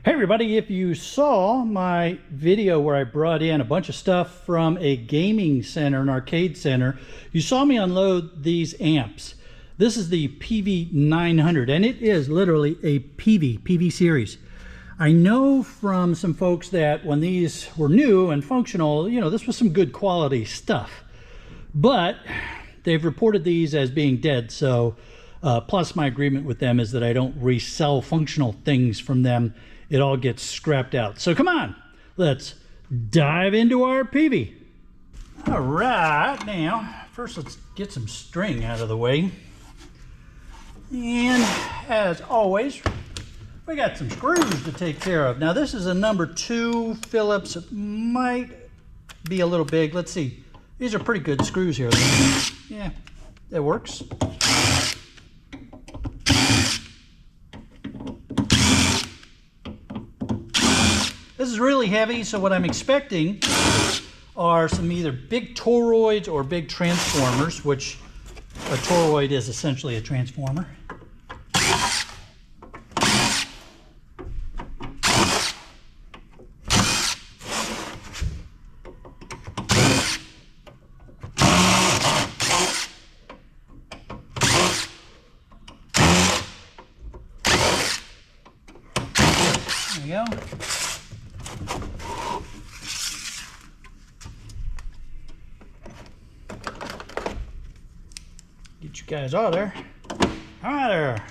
Hey everybody, if you saw my video where I brought in a bunch of stuff from a gaming center, an arcade center, you saw me unload these amps. This is the Peavey 900 and it is literally a Peavey series. I know from some folks that when these were new and functional, you know, this was some good quality stuff. But they've reported these as being dead, so plus my agreement with them is that I don't resell functional things from them. It all gets scrapped out. So come on, let's dive into our Peavey. All right, now, first let's get some string out of the way. And as always, we got some screws to take care of. Now this is a number 2 Phillips. It might be a little big. Let's see. These are pretty good screws here. Yeah, that works. This is really heavy, so what I'm expecting are some either big toroids or big transformers, which a toroid is essentially a transformer. There we go. Get you guys out of there. Out of there.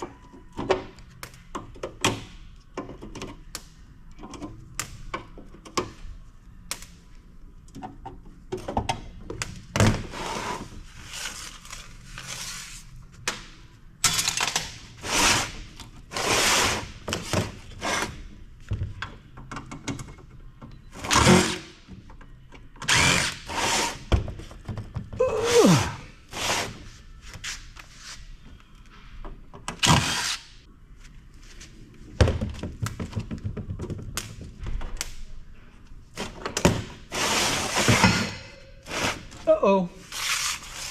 Uh-oh,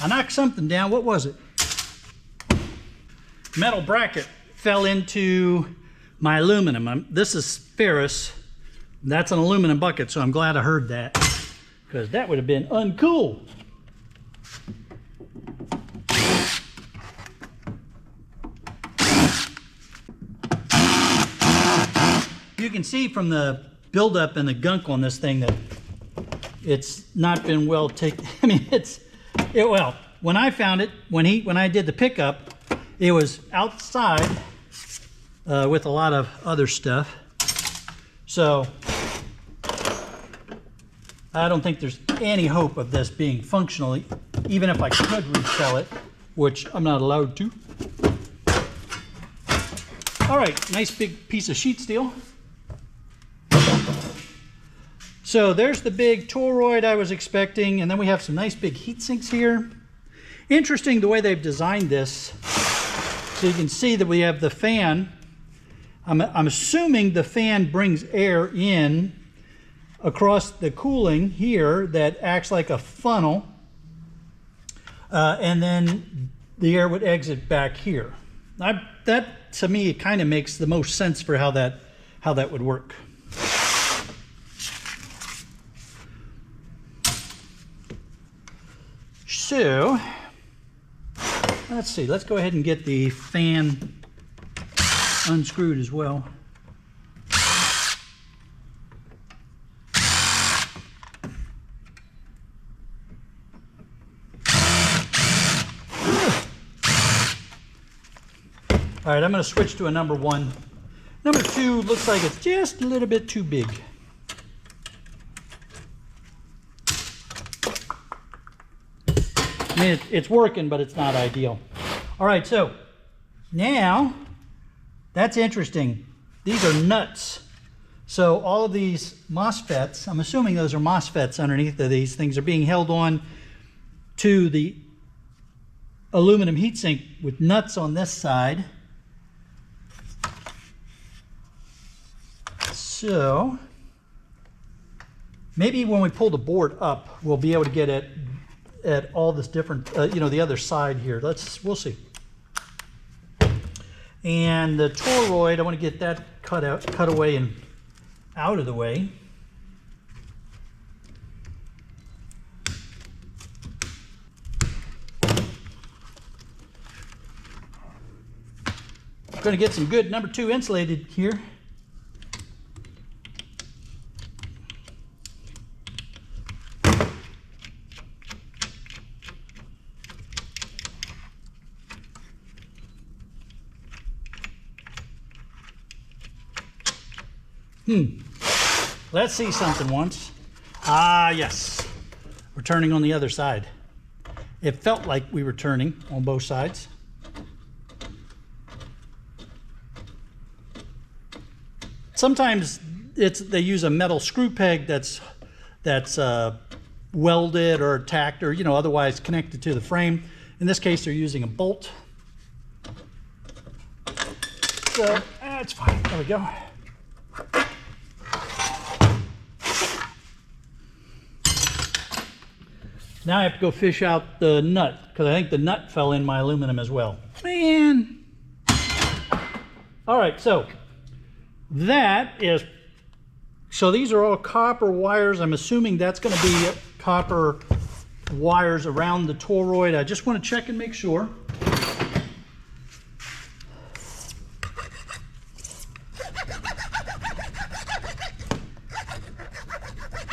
I knocked something down. What was it? Metal bracket fell into my aluminum. This is ferrous. That's an aluminum bucket, so I'm glad I heard that, because that would have been uncool. You can see from the buildup and the gunk on this thing that it's not been well taken. I mean, well, when I found it, when I did the pickup, it was outside with a lot of other stuff. So I don't think there's any hope of this being functional, even if I could resell it, which I'm not allowed to. All right, nice big piece of sheet steel. So there's the big toroid I was expecting, and then we have some nice big heat sinks here. Interesting the way they've designed this. So you can see that we have the fan. I'm assuming the fan brings air in across the cooling here that acts like a funnel, and then the air would exit back here. That to me kind of makes the most sense for how that would work. So, let's see, let's go ahead and get the fan unscrewed as well. All right, I'm going to switch to a number 1. Number 2 looks like it's just a little bit too big. I mean, it's working, but it's not ideal. All right, so now that's interesting. These are nuts. So all of these MOSFETs, I'm assuming those are MOSFETs underneath of these things, are being held on to the aluminum heatsink with nuts on this side. So maybe when we pull the board up, we'll be able to get at all this different, you know, the other side here. We'll see. And the toroid, I want to get that cut away and out of the way. I'm going to get some good number 2 insulated here. Let's see something once. Ah, yes. We're turning on the other side. It felt like we were turning on both sides. Sometimes they use a metal screw peg that's welded or tacked or otherwise connected to the frame. In this case, they're using a bolt. So that's fine. There we go. Now I have to go fish out the nut because I think the nut fell in my aluminum as well. Man. All right, so these are all copper wires. I'm assuming that's going to be copper wires around the toroid. I just want to check and make sure.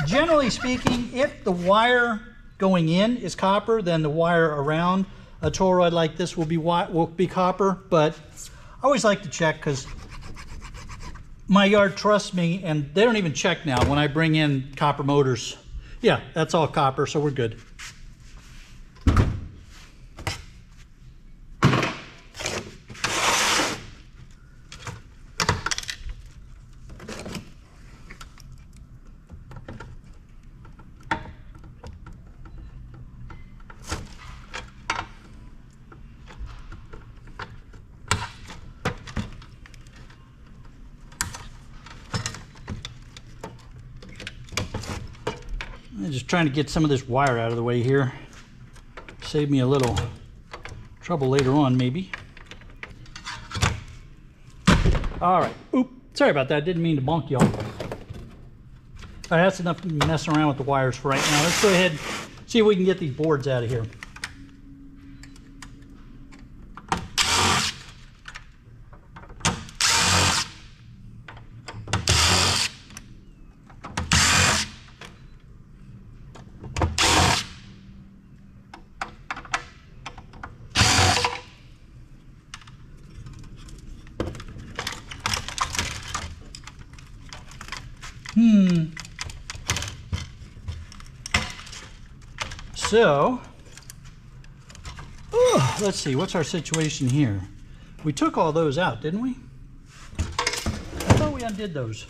Generally speaking, if the wire going in is copper, then the wire around a toroid like this will be copper. But I always like to check because my yard trusts me, and they don't even check now when I bring in copper motors. Yeah, that's all copper, so we're good. I'm just trying to get some of this wire out of the way here. Save me a little trouble later on, maybe. All right. Oop. Sorry about that. Didn't mean to bonk y'all. All right, that's enough messing around with the wires for right now. Let's go ahead and see if we can get these boards out of here. So, let's see, what's our situation here? We took all those out, didn't we? I thought we undid those.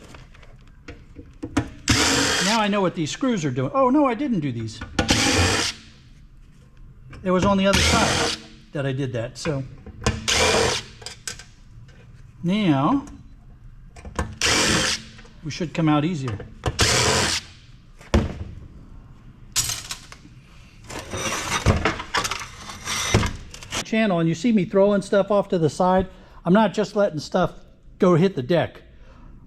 Now I know what these screws are doing. Oh, no, I didn't do these. It was on the other side that I did that, so. Now, we should come out easier. Channel and you see me throwing stuff off to the side, I'm not just letting stuff go hit the deck.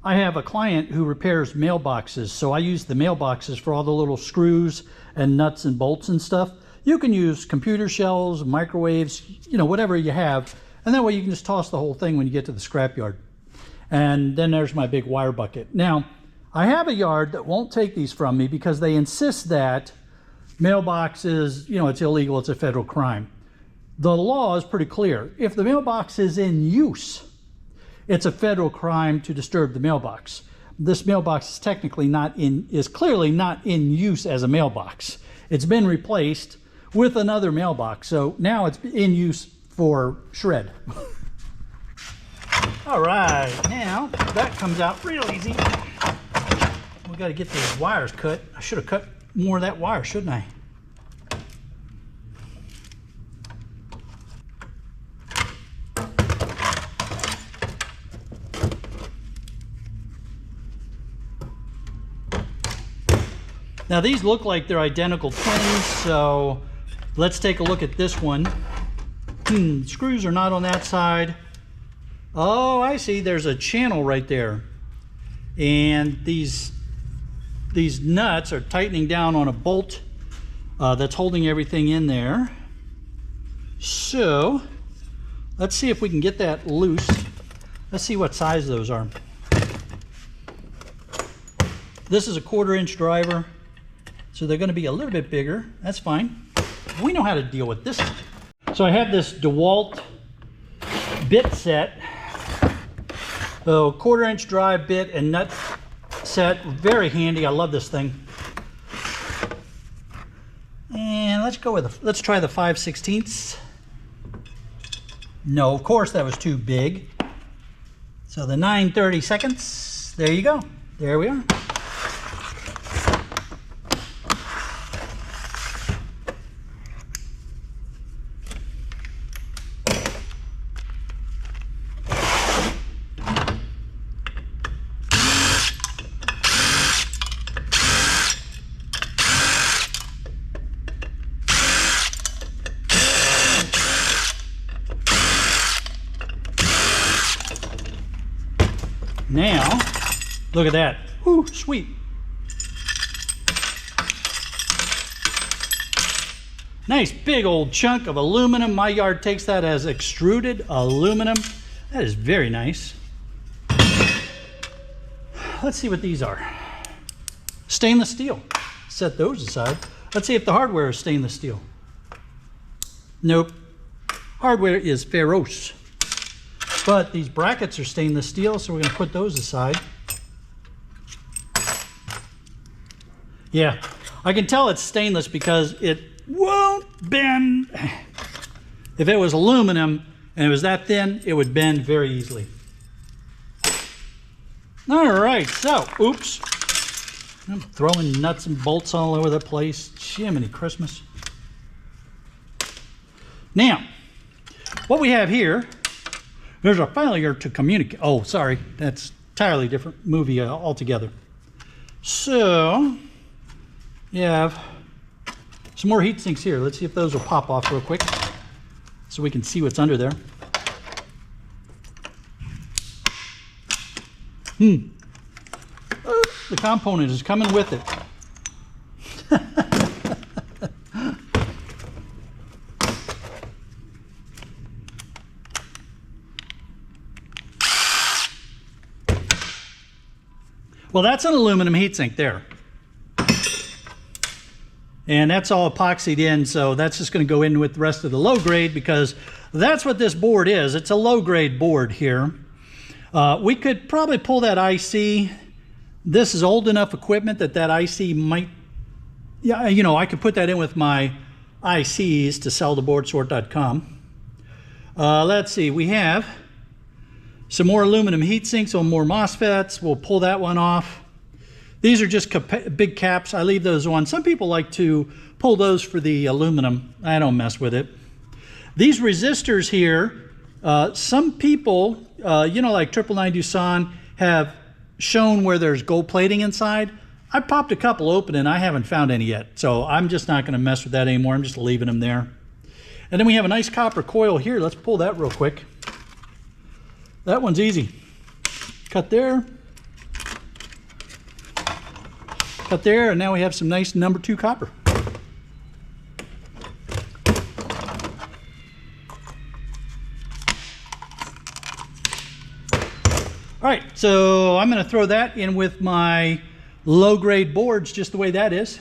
I have a client who repairs mailboxes, so I use the mailboxes for all the little screws and nuts and bolts and stuff. You can use computer shells, microwaves, whatever you have, and that way you can just toss the whole thing when you get to the scrapyard. And then there's my big wire bucket. Now, I have a yard that won't take these from me because they insist that mailboxes, it's illegal, it's a federal crime. The law is pretty clear. If the mailbox is in use, it's a federal crime to disturb the mailbox. This mailbox is clearly not in use as a mailbox. It's been replaced with another mailbox, so now it's in use for shred. All right, now that comes out real easy. We got to get these wires cut. I should have cut more of that wire, shouldn't I? Now these look like they're identical twins, so let's take a look at this one. Screws are not on that side. Oh, I see, there's a channel right there. and these nuts are tightening down on a bolt that's holding everything in there. So let's see if we can get that loose. Let's see what size those are. This is a 1/4 inch driver, so they're going to be a little bit bigger. That's fine. We know how to deal with this. So I have this DeWalt bit set, so 1/4 inch drive bit and nut set, very handy. I love this thing. And let's try the 5/16. No, of course that was too big. So the 9/32. There you go. There we are. Now, look at that. Whew, sweet. Nice big old chunk of aluminum. My yard takes that as extruded aluminum. That is very nice. Let's see what these are. Stainless steel. Set those aside. Let's see if the hardware is stainless steel. Nope. Hardware is ferrous. But these brackets are stainless steel, so we're going to put those aside. Yeah, I can tell it's stainless because it won't bend. If it was aluminum and it was that thin, it would bend very easily. All right, so, oops. I'm throwing nuts and bolts all over the place. Jiminy Christmas. Now, what we have here, there's a failure to communicate. Oh, sorry, that's entirely different movie altogether. So, you have some more heat sinks here. Let's see if those will pop off real quick so we can see what's under there. The component is coming with it. Well, that's an aluminum heatsink there. And that's all epoxied in, so that's just going to go in with the rest of the low grade because that's what this board is. It's a low grade board here. We could probably pull that IC. This is old enough equipment that IC might, yeah, you know, I could put that in with my ICs to sell to boardsort.com. Let's see, we have some more aluminum heat sinks on more MOSFETs. We'll pull that one off. These are just big caps. I leave those on. Some people like to pull those for the aluminum. I don't mess with it. These resistors here, some people, you know, like 999 Doosan, have shown where there's gold plating inside. I popped a couple open and I haven't found any yet. So I'm just not going to mess with that anymore. I'm just leaving them there. And then we have a nice copper coil here. Let's pull that real quick. That one's easy. Cut there. Cut there, and now we have some nice number 2 copper. All right, so I'm going to throw that in with my low-grade boards, just the way that is.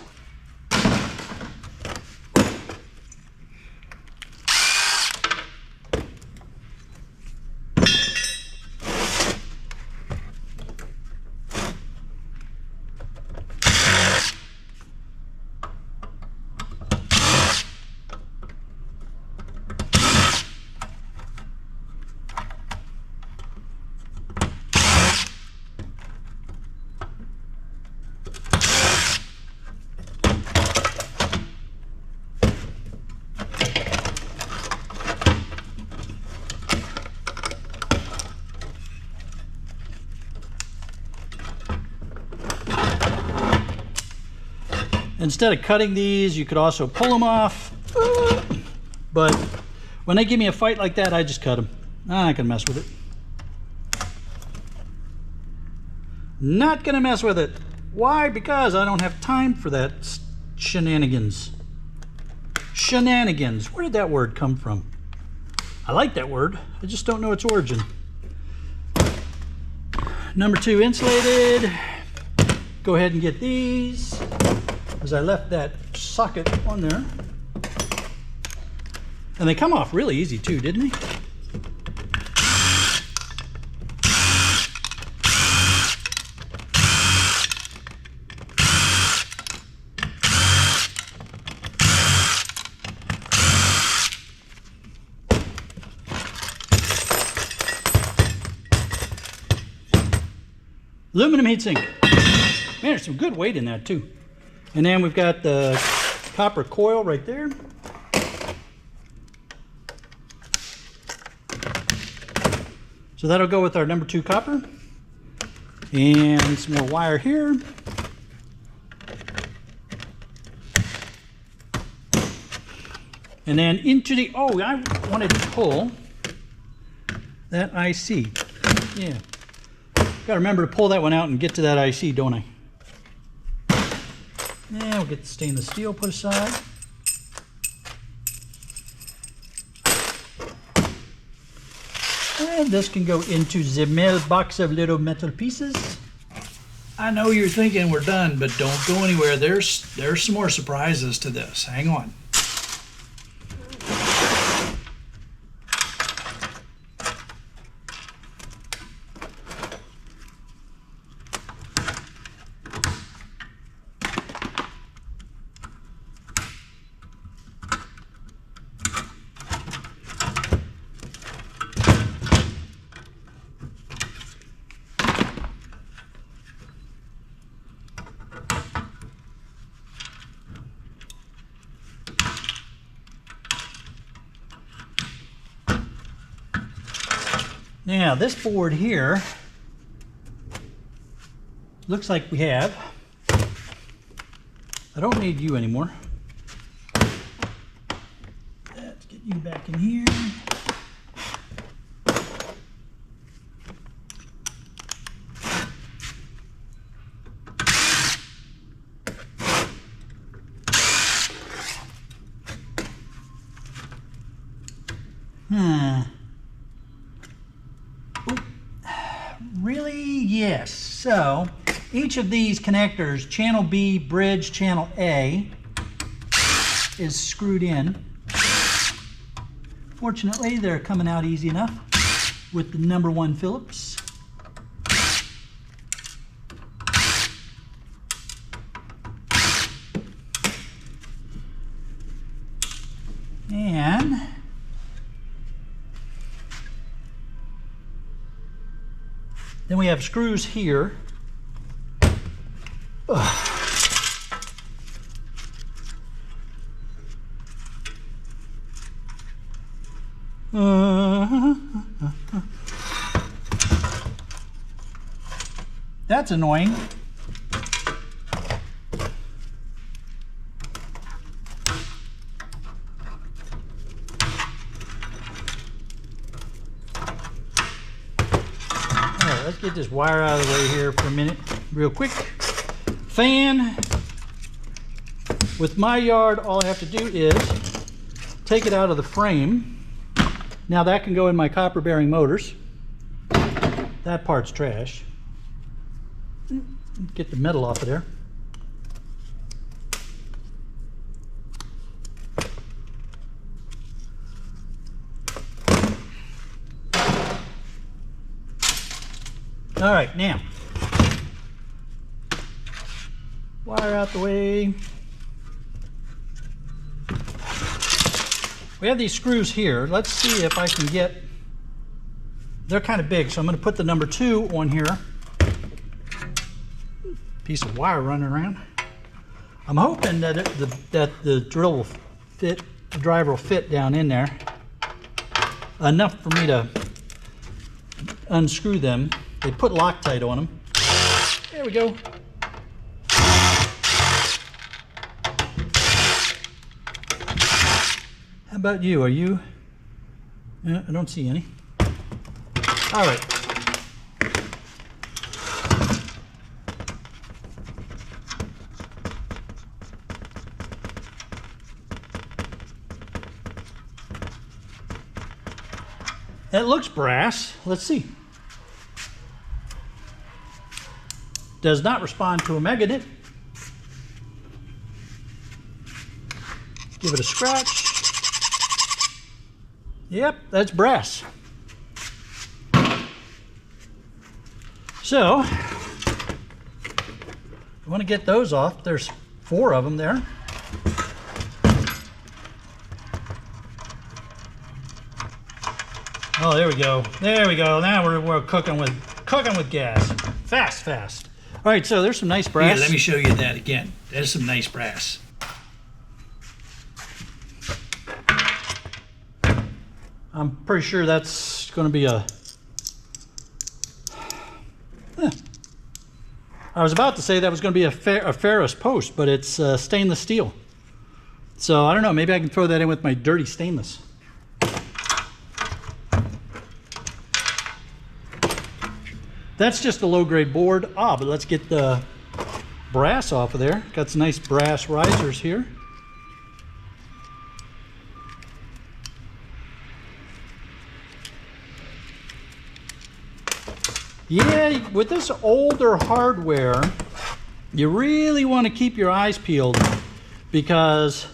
Instead of cutting these, you could also pull them off. But when they give me a fight like that, I just cut them. I can mess with it. Not gonna mess with it. Why? Because I don't have time for that shenanigans. Shenanigans. Where did that word come from? I like that word. I just don't know its origin. Number 2 insulated. Go ahead and get these, as I left that socket on there. And they come off really easy too, didn't they? Aluminum heatsink. Man, there's some good weight in that too. And then we've got the copper coil right there. So that'll go with our number 2 copper. And some more wire here. And then into the, oh, I wanted to pull that IC. Yeah. Got to remember to pull that one out and get to that IC, don't I? Yeah, we'll get the stainless steel put aside. And this can go into the mailbox of little metal pieces. I know you're thinking we're done, but don't go anywhere. There's some more surprises to this. Hang on. Now this board here looks like we have, I don't need you anymore. Let's get you back in here. Really? Yes. So each of these connectors, channel B, bridge, channel A, is screwed in. Fortunately, they're coming out easy enough with the number 1 Phillips. And then we have screws here. That's annoying. Let's get this wire out of the way here for a minute, real quick. Fan. With my yard, all I have to do is take it out of the frame. Now that can go in my copper bearing motors. That part's trash. Get the metal off of there. All right, now, wire out the way. We have these screws here. Let's see if I can get, they're kind of big, so I'm going to put the number 2 on here. Piece of wire running around. I'm hoping that the drill will fit, the driver will fit down in there enough for me to unscrew them. They put Loctite on them. There we go. How about you? Are you? I don't see any. All right. It looks brass. Let's see. Does not respond to a magnet. Give it a scratch. Yep, that's brass. So, you want to get those off. There's 4 of them there. Oh, there we go. There we go. Now we're cooking with gas. Fast, fast. All right, so there's some nice brass. Here, let me show you that again. There's some nice brass. I'm pretty sure that's going to be a... I was about to say that was going to be a ferrous post, but it's stainless steel. So I don't know, maybe I can throw that in with my dirty stainless. That's just a low-grade board. But let's get the brass off of there. Got some nice brass risers here. Yeah, with this older hardware, you really want to keep your eyes peeled because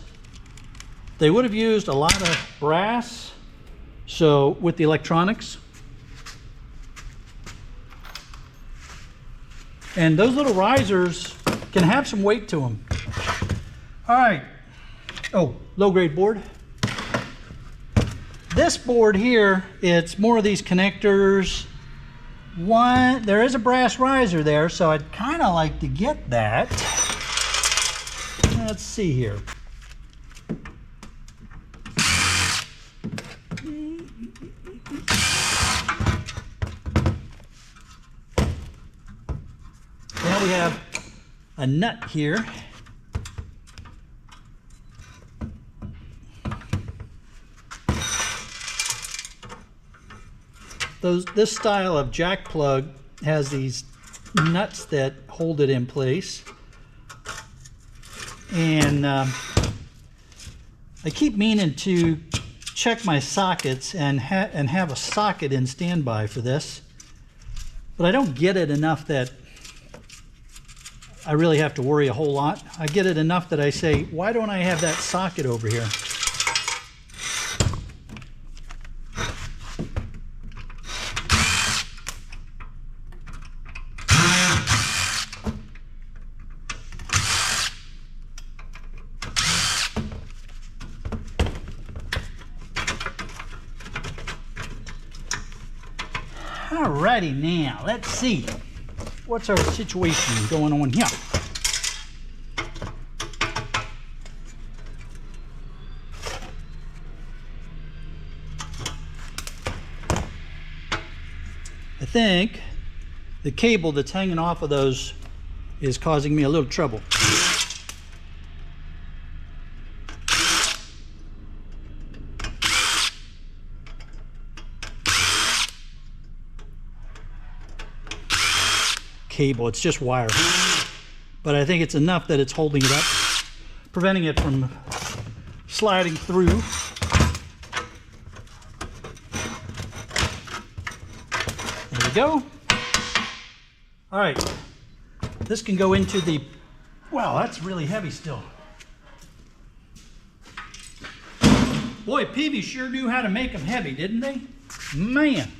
they would have used a lot of brass. So with the electronics, and those little risers can have some weight to them. All right. Oh, low-grade board. This board here, it's more of these connectors. There is a brass riser there, so I'd kind of like to get that. Let's see here. Now we have a nut here. This style of jack plug has these nuts that hold it in place. And I keep meaning to check my sockets and have a socket in standby for this. But I don't get it enough that I really have to worry a whole lot. I get it enough that I say, why don't I have that socket over here? Alrighty, now let's see what's our situation going on here. I think the cable that's hanging off of those is causing me a little trouble. Cable, it's just wire, but I think it's enough that it's holding it up, preventing it from sliding through. There we go. All right, this can go into the, wow, that's really heavy still. Boy, Peavey sure knew how to make them heavy, didn't they? Man.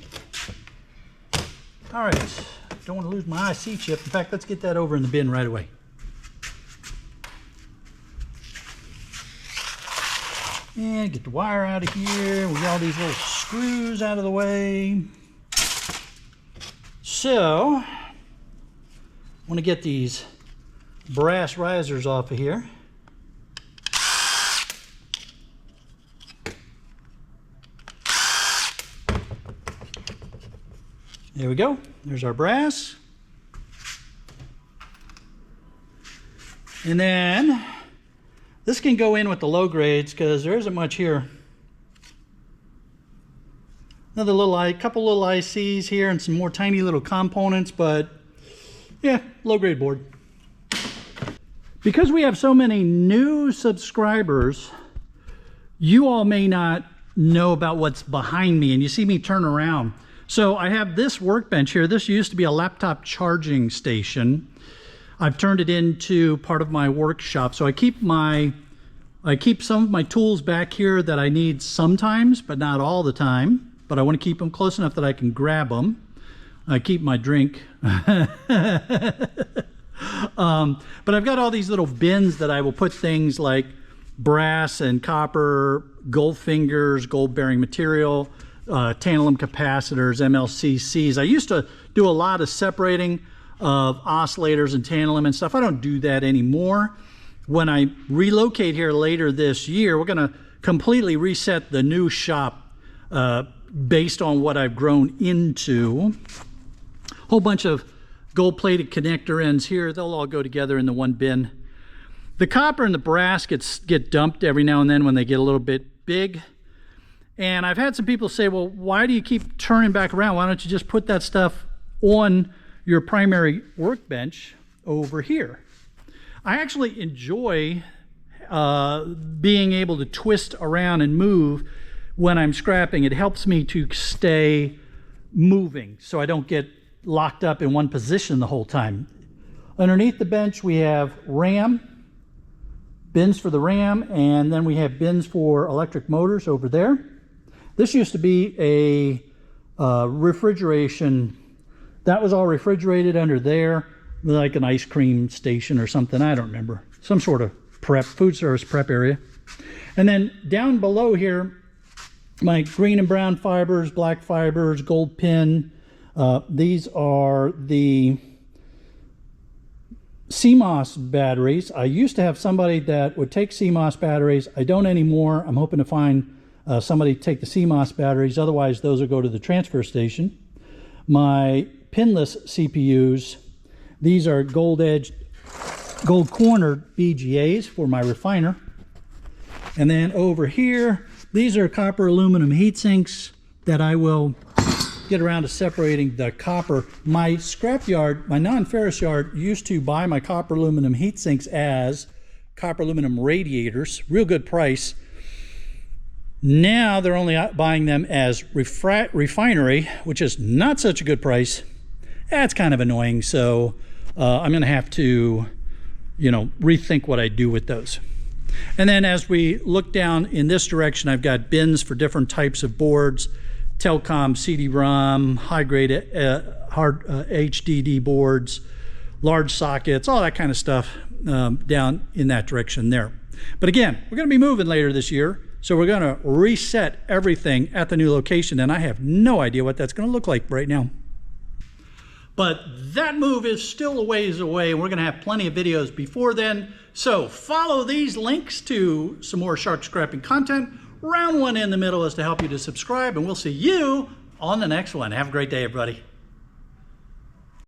All right. Don't want to lose my IC chip. In fact, let's get that over in the bin right away. And get the wire out of here. We got all these little screws out of the way. So, I want to get these brass risers off of here. There we go. There's our brass. And then this can go in with the low grades because there isn't much here. Another couple little ICs here and some more tiny little components, but yeah, low grade board. Because we have so many new subscribers, you all may not know about what's behind me, and you see me turn around. So I have this workbench here. This used to be a laptop charging station. I've turned it into part of my workshop. So I keep some of my tools back here that I need sometimes, but not all the time. But I want to keep them close enough that I can grab them. I keep my drink. But I've got all these little bins that I will put things like brass and copper, gold fingers, gold bearing material, tantalum capacitors, MLCCs. I used to do a lot of separating of oscillators and tantalum and stuff. I don't do that anymore. When I relocate here later this year, we're going to completely reset the new shop based on what I've grown into. Whole bunch of gold-plated connector ends here. They'll all go together in the one bin. The copper and the brass get dumped every now and then when they get a little bit big. And I've had some people say, well, why do you keep turning back around? Why don't you just put that stuff on your primary workbench over here? I actually enjoy being able to twist around and move when I'm scrapping. It helps me to stay moving so I don't get locked up in one position the whole time. Underneath the bench we have RAM, bins for the RAM, and then we have bins for electric motors over there. This used to be a refrigeration. That was all refrigerated under there, like an ice cream station or something. I don't remember. Some sort of food service prep area. And then down below here, my green and brown fibers, black fibers, gold pin. These are the CMOS batteries. I used to have somebody that would take CMOS batteries. I don't anymore. I'm hoping to find somebody to take the CMOS batteries. Otherwise, those will go to the transfer station. My pinless CPUs. These are gold-edged, gold-cornered BGAs for my refiner. And then over here, these are copper aluminum heat sinks that I will get around to separating the copper. My scrapyard, my non-ferrous yard, used to buy my copper aluminum heat sinks as copper aluminum radiators. Real good price. Now they're only buying them as refinery, which is not such a good price. That's kind of annoying. So I'm going to have to, rethink what I do with those. And then as we look down in this direction, I've got bins for different types of boards, telecom, CD-ROM, high-grade hard HDD boards, large sockets, all that kind of stuff down in that direction there. But again, we're going to be moving later this year, so we're going to reset everything at the new location, and I have no idea what that's going to look like right now. But that move is still a ways away, and we're going to have plenty of videos before then. So follow these links to some more shark scrapping content. Round one in the middle is to help you to subscribe, and we'll see you on the next one. Have a great day, everybody.